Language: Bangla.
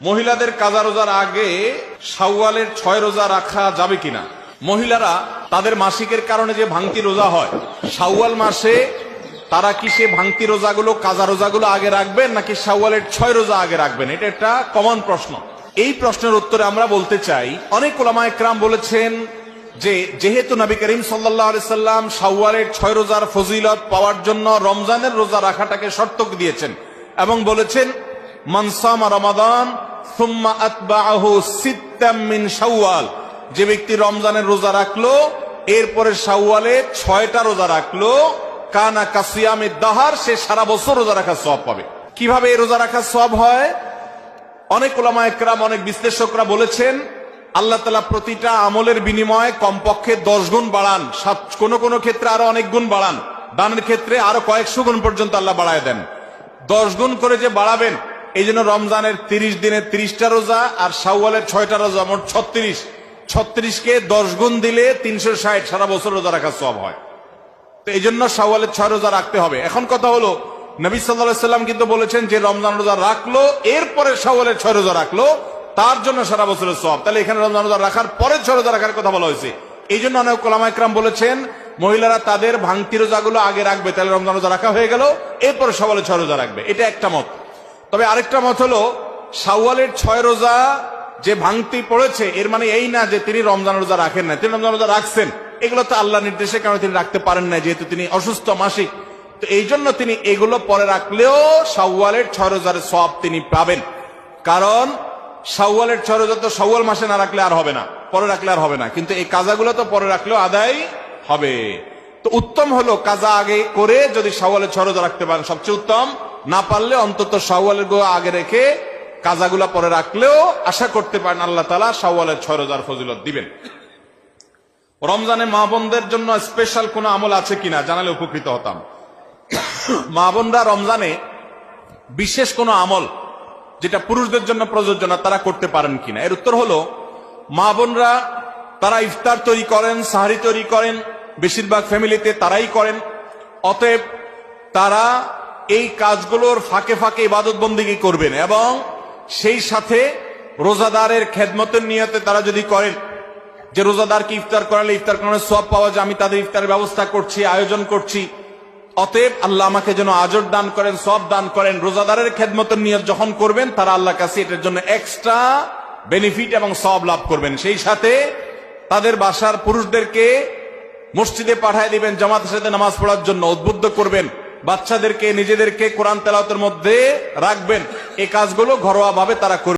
মহিলাদের কাজা রোজার আগে শাওয়ালের 6 রোজা রাখা যাবে কিনা? মহিলারা তাদের মাসিকের কারণে যে ভাঙতি রোজা হয় শাওয়াল মাসে, তারা কি সে ভাঙতি রোজাগুলো কাজা রোজাগুলো আগে রাখবেন নাকি শাওয়ালের 6 রোজা আগে রাখবেন? এটা একটা কমন প্রশ্ন। এই প্রশ্নের উত্তরে আমরা বলতে চাই, অনেক উলামায়ে কেরাম বলেছেন যে যেহেতু নবী করিম সাল্লাল্লাহু আলাইহি সাল্লাম শাওয়ালের 6 রোজার ফজিলত পাওয়ার জন্য রমজানের রোজা রাখাটাকে শর্ত দিয়েছেন এবং বলেছেন মান সামা রমাদান সুম্মা আতবাআহু সিত্তাম মিন শাওয়াল, যে ব্যক্তি রমজানের রোজা রাখলো এরপরে শাওয়ালে 6টা রোজা রাখলো, কানা কাসিয়ামিদ দাহার, সে সারা বছর রোজা রাখার সওয়াব পাবে। কিভাবে এই রোজা রাখার সওয়াব হয়? অনেক উলামায়ে কেরাম, অনেক বিশ্লেষকরা বলেছেন আল্লাহ তাআলা প্রতিটা আমলের বিনিময়ে কমপক্ষে 10 গুণ বাড়ান, কোন কোন ক্ষেত্রে আরো অনেক গুণ বাড়ান, দানের ক্ষেত্রে আরো কয়েকশো গুণ পর্যন্ত আল্লাহ বাড়ায় দেন। 10 গুণ করে যে বাড়াবেন, এই জন্য রমজানের 30 দিনে 30টা রোজা আর শাওয়ালের 6টা রোজা, মোট 36কে 10 গুণ দিলে 360, সারা বছর রোজা রাখার সওয়াব হয়। তো এই জন্য শাওয়ালের 6 রোজা রাখতে হবে। এখন কথা হলো, নবী সাল্লাল্লাহু আলাইহি সাল্লাম কিন্তু বলেছেন যে রমজান রোজা রাখলো এরপরে শাওয়ালের 6 রোজা রাখলো, তার জন্য সারা বছরের সওয়াব। তাহলে এখানে রমজান রোজা রাখার পরে 6 রোজা রাখার কথা বলা হয়েছে। এই জন্য অনেক উলামায়ে কেরাম বলেছেন মহিলারা তাদের ভাঙতি রোজাগুলো আগে রাখবে, তাহলে রমজান রোজা রাখা হয়ে গেল, এরপরে শাওয়ালের 6 রোজা রাখবে। এটা একটা মত। তবে আরেকটা মত হলো শাওয়ালের 6 রোজা যে ভাঙতি পড়েছে এর মানে এই না যে তিনি রমজান রোজা রাখেন না, তিনি রমজান রোজা রাখছেন। এগুলো তো আল্লাহ নির্দেশে, কারণ তিনি রাখতে পারেন না যেহেতু তিনি অসুস্থ মাসিক। তো এই জন্য তিনি এগুলো পরে রাখলেও শাওয়ালের 6 রোজার সওয়াব তিনি পাবেন। কারণ শাওয়ালের 6 রোজা তো শাওয়াল মাসে না রাখলে আর হবে না, পরে রাখলে আর হবে না, কিন্তু এই কাজাগুলো তো পরে রাখলেও আদায় হবে। তো উত্তম হলো কাজা আগে করে যদি শাওয়ালের 6 রোজা রাখতে পারেন সবচেয়ে উত্তম, না পারলে অন্তত শাওয়ালের গো আগে রেখে কাজাগুলা পরে রাখলেও আশা করতে পারেন আল্লাহ তাআলা শাওয়ালের 6 রোজার ফজিলত দিবেন। রমজানে মা বোনদের জন্য স্পেশাল কোন আমল আছে কিনা জানালে উপকৃত হতাম। মা বোনরা রমজানে বিশেষ কোন আমল যেটা পুরুষদের জন্য প্রযোজ্য না তারা করতে পারেন কিনা? এর উত্তর হলো, মা বোনরা তারা ইফতার তৈরি করেন, সাহরি তৈরি করেন, বেশিরভাগ ফ্যামিলিতে তারাই করেন। অতএব তারা এই কাজগুলোর ফাঁকে ফাঁকে ইবাদত বন্দেগী করবেন এবং সেই সাথে রোজাদারের খেদমতের নিয়তে তারা যদি করেন যে রোজাদারকে ইফতার করালে ইফতার করানোর সওয়াব পাওয়া যায়, আমি তাদের ইফতারের ব্যবস্থা করছি, আয়োজন করছি, অতএব আল্লাহ আমাকে যেন আজর দান করেন, সওয়াব দান করেন। রোজাদারের খেদমতের নিয়ত যখন করবেন তারা আল্লাহর কাছে এটার জন্য এক্সট্রা বেনিফিট এবং সওয়াব লাভ করবেন। সেই সাথে তাদের বাসার পুরুষদেরকে মসজিদে পাঠিয়ে দিবেন জামাতের সাথে নামাজ পড়ার জন্য, উদ্বুদ্ধ করবেন, বাচ্চাদেরকে নিজেদেরকে কোরআন তেলাওয়াতের মধ্যে রাখবেন। এই কাজগুলো ঘরোয়া ভাবে তারা করবেন।